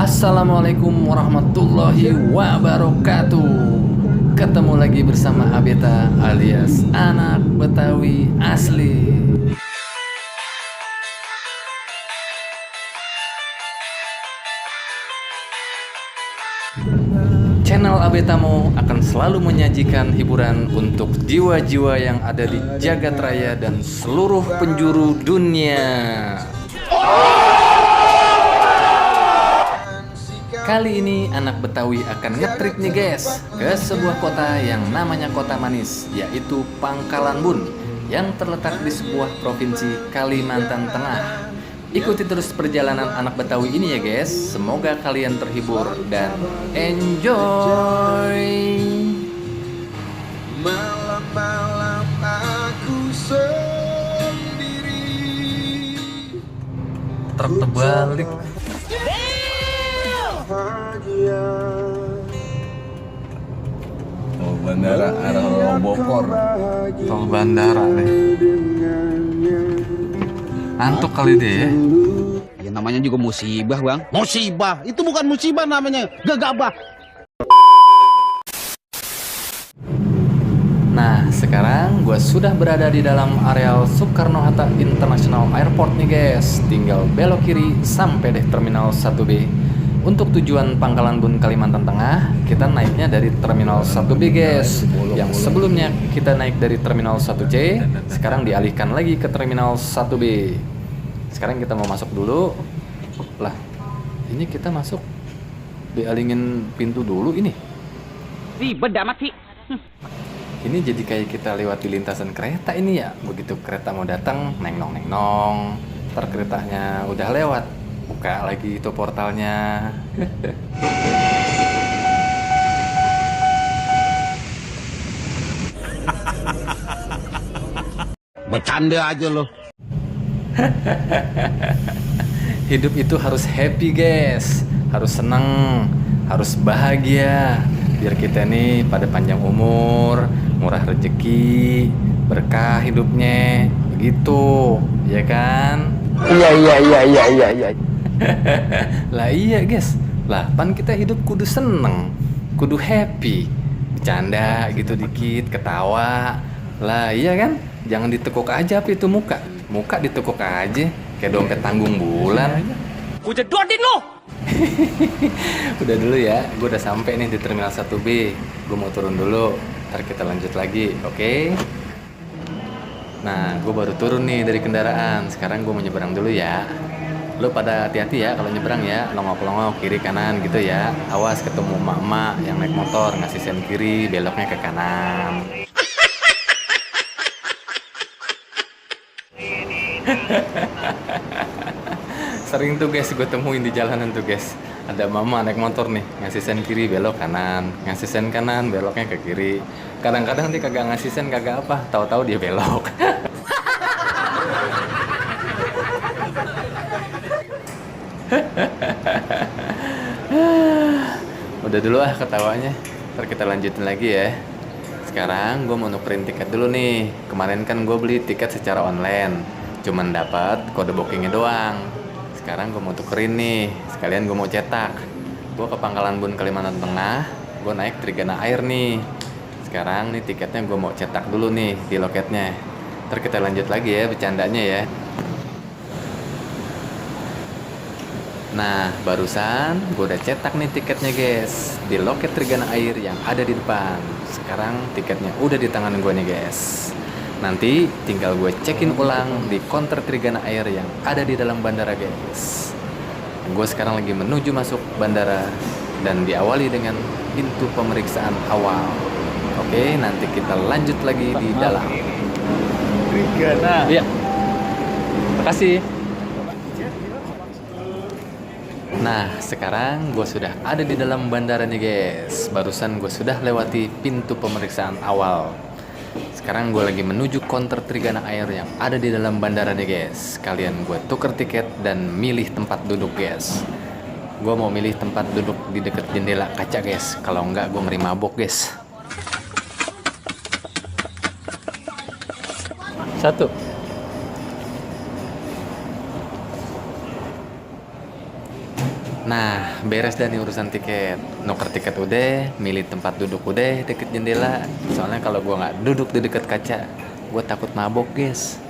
Assalamualaikum warahmatullahi wabarakatuh. Ketemu lagi bersama Abeta alias anak Betawi asli. Channel Abetamo akan selalu menyajikan hiburan untuk jiwa-jiwa yang ada di jagat raya dan seluruh penjuru dunia. Kali ini anak Betawi akan ngetrip nih guys ke sebuah kota yang namanya Kota Manis, yaitu Pangkalan Bun yang terletak di sebuah provinsi Kalimantan Tengah. Ikuti terus perjalanan anak Betawi ini ya guys. Semoga kalian terhibur dan enjoy. Malam-malam aku sendiri. Truk terbalik. Oh, bandara arah Bogor. Tol bandara nih. Ngantuk kali deh ya. Ya namanya juga musibah, Bang. Musibah, itu bukan musibah namanya, gegabah. Nah, sekarang gue sudah berada di dalam areal Soekarno-Hatta International Airport nih guys. Tinggal belok kiri sampai deh Terminal 1B. Untuk tujuan Pangkalan Bun, Kalimantan Tengah, kita naiknya dari Terminal 1B guys. Yang sebelumnya kita naik dari Terminal 1C, sekarang dialihkan lagi ke Terminal 1B. Sekarang kita mau masuk dulu. Lah, ini kita masuk dialingin pintu dulu ini. Ribet amat sih. Ini jadi kayak kita lewat di lintasan kereta ini ya. Begitu kereta mau datang, neng-nong. Ntar keretanya udah lewat, buka lagi itu portalnya. Bercanda aja loh. Hidup itu harus happy guys, harus seneng, harus bahagia. Biar kita nih pada panjang umur, murah rezeki, berkah hidupnya, begitu, ya kan? Iya. Lah iya guys, lah pan kita hidup kudu seneng, kudu happy, bercanda gitu dikit, ketawa. Lah iya kan, jangan ditekuk aja apa itu muka ditekuk aja, kayak dompet tanggung bulan. Gua jedotin lo. Udah dulu ya, gue udah sampai nih di Terminal 1B. Gue mau turun dulu, ntar kita lanjut lagi, oke? Nah, gue baru turun nih dari kendaraan. Sekarang gue mau nyebrang dulu ya. Lo pada hati-hati ya kalau nyebrang ya, longok-longok kiri kanan gitu ya. Awas ketemu emak-emak yang naik motor ngasih sen kiri, beloknya ke kanan. Sering tuh guys gue temuin di jalanan tuh guys. Ada mama naik motor nih, ngasih sen kiri belok kanan, ngasih sen kanan beloknya ke kiri. Kadang-kadang dia kagak ngasih sen kagak apa, tahu-tahu dia belok. Udah dulu ah ketawanya, ntar kita lanjutin lagi ya. Sekarang gue mau nukerin tiket dulu nih. Kemarin kan gue beli tiket secara online, cuman dapat kode bookingnya doang. Sekarang gue mau tukerin nih, sekalian gue mau cetak. Gue ke Pangkalan Bun, Kalimantan Tengah, gue naik Trigana Air nih. Sekarang nih tiketnya gue mau cetak dulu nih di loketnya. Ntar kita lanjut lagi ya bercandanya ya. Nah, barusan gue udah cetak nih tiketnya guys di loket Trigana Air yang ada di depan. Sekarang tiketnya udah di tangan gue nih guys. Nanti tinggal gue check-in ulang di counter Trigana Air yang ada di dalam bandara guys. Gue sekarang lagi menuju masuk bandara dan diawali dengan pintu pemeriksaan awal. Oke, nanti kita lanjut lagi di dalam. Trigana. Iya. Makasih. Nah, sekarang gue sudah ada di dalam bandara nih guys. Barusan gue sudah lewati pintu pemeriksaan awal. Sekarang gue lagi menuju counter Trigana Air yang ada di dalam bandara nih guys. Kalian gue tuker tiket dan milih tempat duduk guys. Gue mau milih tempat duduk di dekat jendela kaca guys. Kalau enggak gue ngeri mabok guys. Satu. Nah, beres dah nih urusan tiket. Nuker tiket udah, milih tempat duduk udah deket jendela. Soalnya kalau gua nggak duduk di deket kaca, gua takut mabok, guys.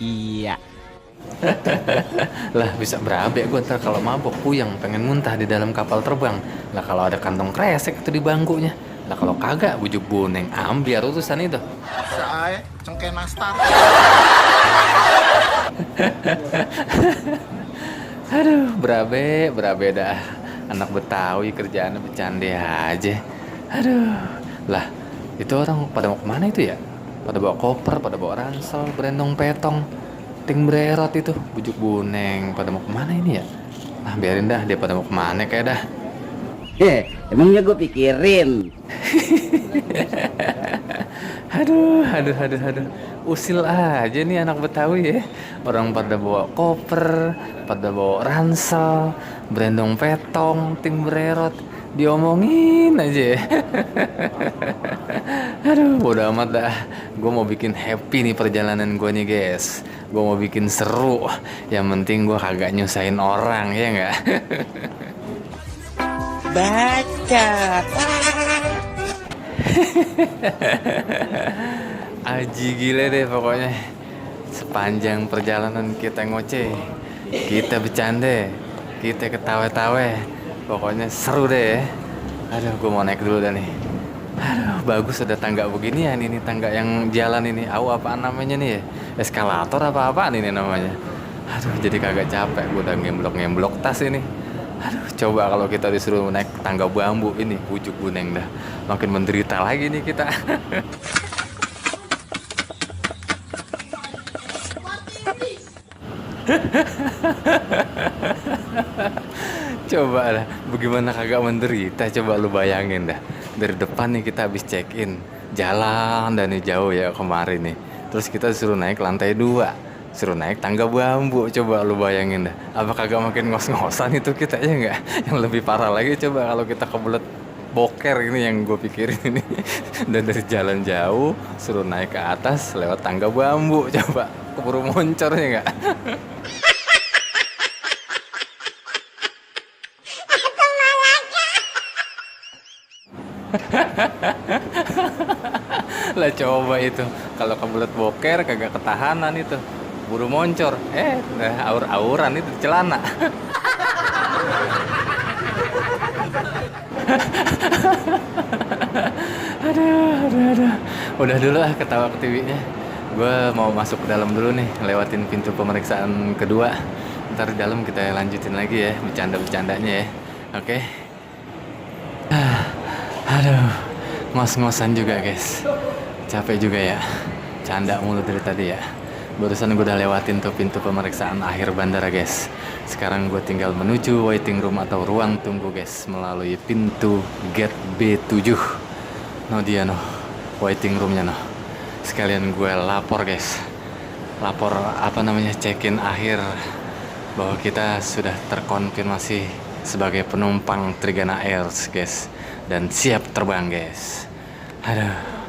Iya. Lah bisa berabe gue ntar kalau mabok puyeng pengen muntah di dalam kapal terbang. Lah kalau ada kantong kresek itu di bangkunya. Lah kalau kagak bujuk buneng ambiar urusan itu. Saya cengkeh nastar. Aduh, berabe dah. Anak Betawi kerjaannya bercanda aja. Aduh. Lah, itu orang pada mau kemana itu ya? Pada bawa koper, pada bawa ransel, berendong petong, ting bererot itu, bujuk buneng. Pada mau kemana ini ya? Nah, biarin dah, dia pada mau kemana kayak dah. Emangnya gue pikirin. Aduh. Usil aja nih anak Betawi ya. Orang pada bawa koper, pada bawa ransel, berendong petong, ting bererot. Diomongin aja ya. Aduh, bodo amat dah. Gue mau bikin happy nih perjalanan gue nih, guys. Gue mau bikin seru. Yang penting gue kagak nyusahin orang, ya nggak? Baca. Aji gile deh pokoknya. Sepanjang perjalanan kita ngoceh, kita bercanda, kita ketawa-tawa. Pokoknya seru deh. Aduh, gue mau naik dulu dah nih. Aduh, bagus ada tangga beginian ini, tangga yang jalan ini. Apaan namanya nih ya? Eskalator apa-apaan ini namanya. Aduh, jadi kagak capek. Gue udah ngemblok tas ini. Aduh, coba kalau kita disuruh naik tangga bambu ini, bujuk buneng dah. Makin menderita lagi nih kita. Coba dah, bagaimana kagak menderita, coba lu bayangin dah. Dari depan nih kita habis check in, jalan dan nih jauh ya kemarin nih. Terus kita disuruh naik lantai 2, suruh naik tangga bambu, coba lu bayangin dah. Apa kagak makin ngos-ngosan itu kita ya nggak? Yang lebih parah lagi coba kalau kita kebelet boker ini yang gue pikirin ini. Dan dari jalan jauh, suruh naik ke atas lewat tangga bambu, coba keburu moncor ya nggak? Lah coba itu kalau kebelet boker kagak ketahanan itu buru moncor aur-auran itu di celana. aduh udah dulu ah ketawa ketiwinya. Gue mau masuk ke dalam dulu nih, lewatin pintu pemeriksaan kedua. Ntar di dalam kita lanjutin lagi ya bercanda-bercandanya ya. Oke. Aduh, ngos-ngosan juga guys. Capek juga ya. Canda mulu dari tadi ya. Barusan gue udah lewatin tuh pintu pemeriksaan akhir bandara guys. Sekarang gue tinggal menuju waiting room atau ruang tunggu guys. Melalui pintu gate B7. No dia no, waiting roomnya no. Sekalian gue lapor guys. Lapor apa namanya, check-in akhir. Bahwa kita sudah terkonfirmasi sebagai penumpang Trigana Airs guys. Dan siap terbang guys. Aduh.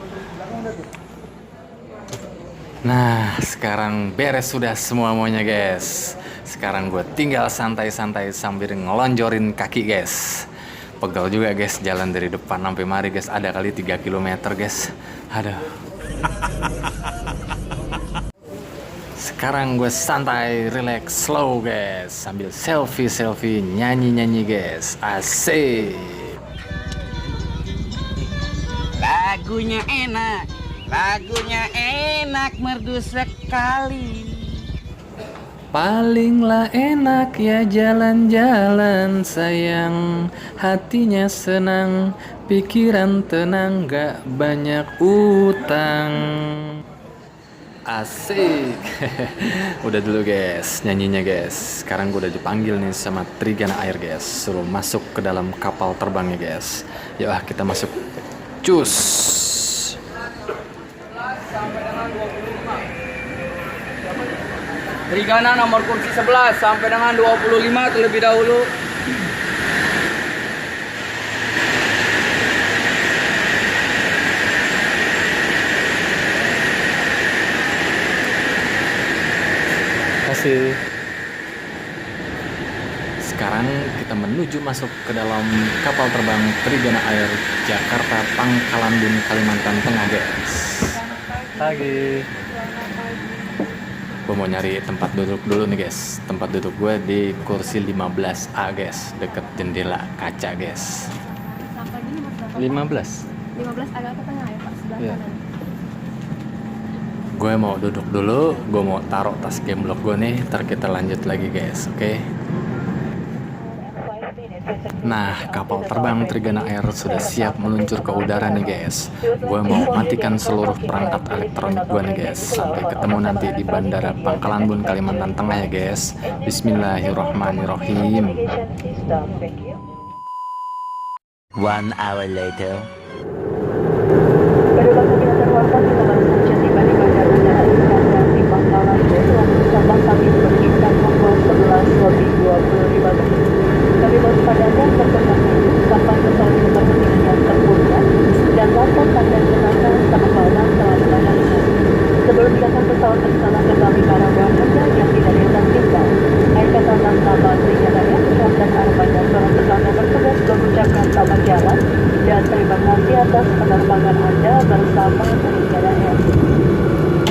Nah, sekarang beres sudah semuanya guys. Sekarang gue tinggal santai-santai sambil ngelonjorin kaki guys. Pegel juga guys, jalan dari depan sampai mari guys. Ada kali 3 km guys. Aduh. Sekarang gue santai, relax, slow guys. Sambil selfie, nyanyi guys. Asik. Lagunya enak, merdu sekali. Palinglah enak ya jalan-jalan sayang. Hatinya senang, pikiran tenang, gak banyak utang. Asik. Udah dulu guys, nyanyinya guys. Sekarang gue udah dipanggil nih sama Trigana Air guys. Suruh masuk ke dalam kapal terbangnya guys. Yuk kita masuk. Cus. Trigana nomor kursi 11 sampai dengan 25 terlebih dahulu. Kasih. Sekarang kita menuju masuk ke dalam kapal terbang Trigana Air Jakarta Pangkalan Bun Kalimantan Tengah, guys. Pagi. Gue mau nyari tempat duduk dulu nih, guys. Tempat duduk gue di kursi 15A, guys, deket jendela kaca, guys. 15. 15 agak ke tengah ya Pak, sebelah Iya. kanan. Gue mau duduk dulu, gue mau taruh tas gameblock gue nih, ntar kita lanjut lagi, guys, oke? Nah, kapal terbang Trigana Air sudah siap meluncur ke udara nih, guys. Gue mau matikan seluruh perangkat elektronik gue nih, guys. Sampai ketemu nanti di Bandara Pangkalan Bun Kalimantan Tengah ya, guys. Bismillahirrahmanirrahim. 1 hour later. Penumpang yang terhormat, kita baru saja tiba di Bandara Udara Iskandar di Pangkalan Bun. Waktu pesawat kami menunjukkan pukul 11:25. Kami mewaspadai perkembangan kapal pesawat kepentingan yang terbuka dan lapor tanda jenazah sama bawah selalu menangis. Sebelum datang pesawat bersama kembali para warga yang tidak disaksikan, Aikatan Lantamal Trigana Air dan Armada dan seorang pesawat bertugas mengucapkan selamat jalan dan terima kasih atas penerbangan Anda bersama Trigana Air.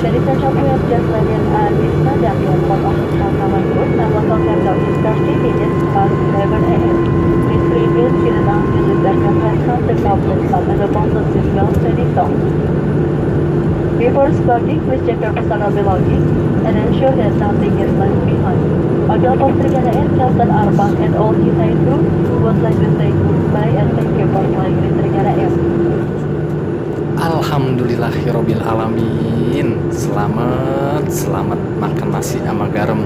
Ladies and gentlemen, we have just landed at Iskandar at the airport of Pangkalan Bun, and our countdown is 30 minutes past 11 a.m. Please remain seated until you set your hands on the top and the bottom seatbelt steady down. Before starting, please check your personal belongings and ensure that nothing is left behind. On behalf of Trigana Air, Captain Arbang and all United crew would like to say goodbye and thank you for flying with Trigana Air. Alhamdulillahirobbil alamin. Selamat makan nasi sama garam.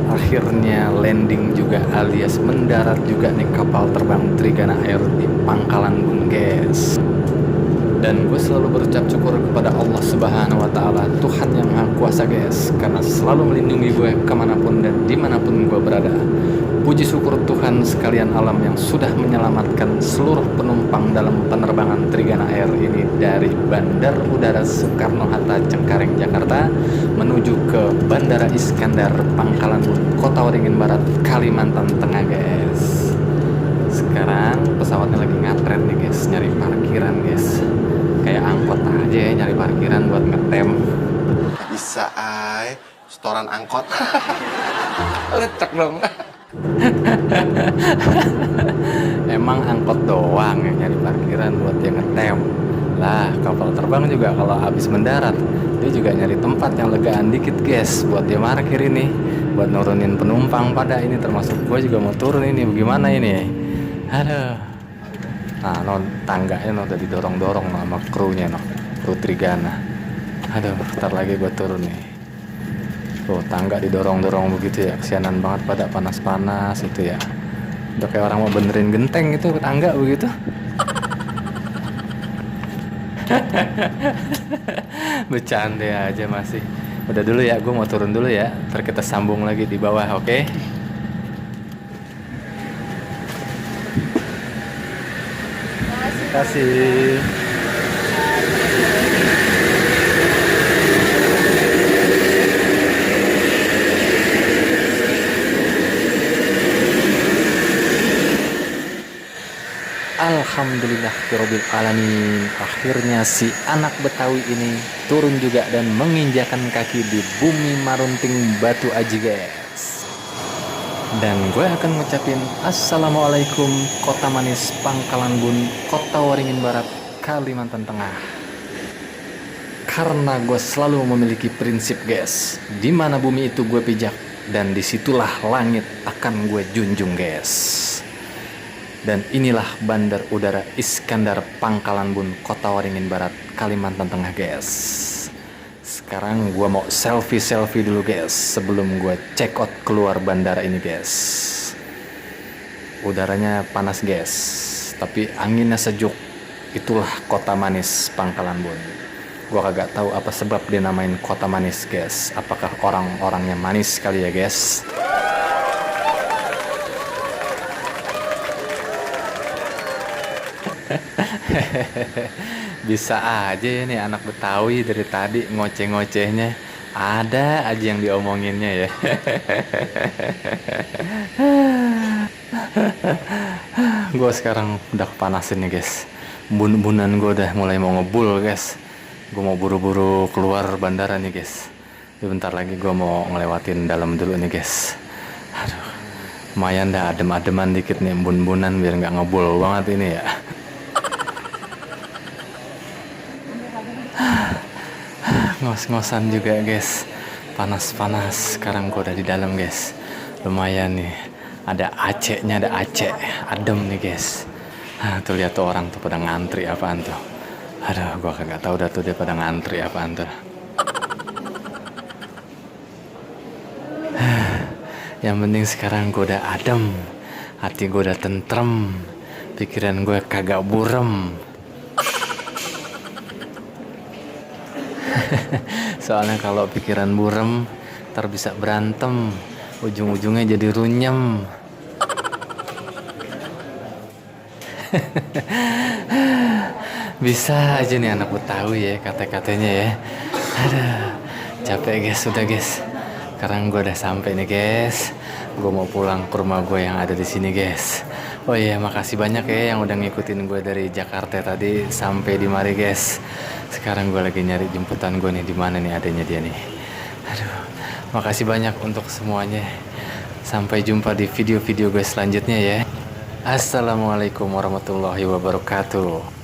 Akhirnya landing juga alias mendarat juga nih kapal terbang Trigana Air di Pangkalan Bun, guys. Dan gue selalu berucap syukur kepada Allah Subhanahu wa Ta'ala, Tuhan yang Maha Kuasa, guys, karena selalu melindungi gue kemanapun dan dimanapun gue berada. Puji syukur Tuhan sekalian alam yang sudah menyelamatkan seluruh penumpang dalam penerbangan Trigana Air ini dari Bandar Udara Soekarno-Hatta Cengkareng, Jakarta menuju ke Bandara Iskandar Pangkalan Bun, Kota Waringin Barat, Kalimantan Tengah, guys. Sekarang pesawatnya lagi ngatret nih, guys, nyari parkiran, guys. Kayak angkot aja ya, nyari parkiran buat ngetem. Bisa ay, setoran angkot. Lecek dong. Emang angkot doang yang nyari parkiran buat dia ngetem. Lah, kapal terbang juga kalau habis mendarat, dia juga nyari tempat yang legaan dikit, guys, buat dia parkir ini, buat nurunin penumpang pada ini, termasuk gue juga mau turun ini. Bagaimana ini? Aduh. Nah, tangganya udah didorong-dorong sama krunya, kru Trigana. Aduh, bentar lagi gue turun nih. Tuh, tangga didorong-dorong begitu ya, kesianan banget pada panas-panas itu ya. Udah kayak orang mau benerin genteng itu ke tangga begitu. Bercanda aja masih. Udah dulu ya, gue mau turun dulu ya. Ntar kita sambung lagi di bawah, oke? Terima kasih. Alhamdulillahirabbil alamin. Akhirnya si anak Betawi ini turun juga dan menginjakan kaki di bumi Marunting Batu Aji, guys. Dan gue akan ngucapin Assalamualaikum Kota Manis Pangkalan Bun, Kota Waringin Barat, Kalimantan Tengah. Karena gue selalu memiliki prinsip, guys, di mana bumi itu gue pijak dan disitulah langit akan gue junjung, guys. Dan inilah Bandar Udara Iskandar Pangkalan Bun, Kota Waringin Barat, Kalimantan Tengah, guys. Sekarang gue mau selfie dulu, guys, sebelum gue check out keluar bandara ini, guys. Udaranya panas, guys, tapi anginnya sejuk. Itulah Kota Manis Pangkalan Bun. Gue kagak tahu apa sebab dia namain Kota Manis, guys. Apakah orang-orangnya manis kali ya, guys? Bisa aja ya nih anak Betawi dari tadi ngoceh-ngocehnya. Ada aja yang diomonginnya ya. Gue sekarang udah kepanasin nih guys. Bun-bunan gue udah mulai mau ngebul guys. Gue mau buru-buru keluar bandara nih guys. Bentar lagi gue mau ngelewatin dalam dulu nih guys. Aduh, lumayan dah adem-ademan dikit nih bun-bunan biar nggak ngebul banget ini ya. Ngos-ngosan juga guys. Panas-panas. Sekarang gue udah di dalam guys. Lumayan nih. Ada AC-nya, ada AC. Adem nih guys. Tuh lihat tuh orang tuh pada ngantri apaan tuh. Aduh, gue kagak tahu dah tuh dia pada ngantri apaan tuh. Yang penting sekarang gue udah adem. Hati gue udah tentrem. Pikiran gue kagak burem. Soalnya kalau pikiran burem ntar bisa berantem, ujung-ujungnya jadi runyem. Bisa aja nih anak Betawi ya kata-katanya ya. Aduh, capek guys, udah guys. Sekarang gue udah sampai nih guys. Gue mau pulang ke rumah gue yang ada di sini guys. Oh iya, makasih banyak ya yang udah ngikutin gue dari Jakarta tadi sampai di mari guys. Sekarang gue lagi nyari jemputan gue nih, di mana nih adanya dia nih. Aduh, makasih banyak untuk semuanya. Sampai jumpa di video-video gue selanjutnya ya. Assalamualaikum warahmatullahi wabarakatuh.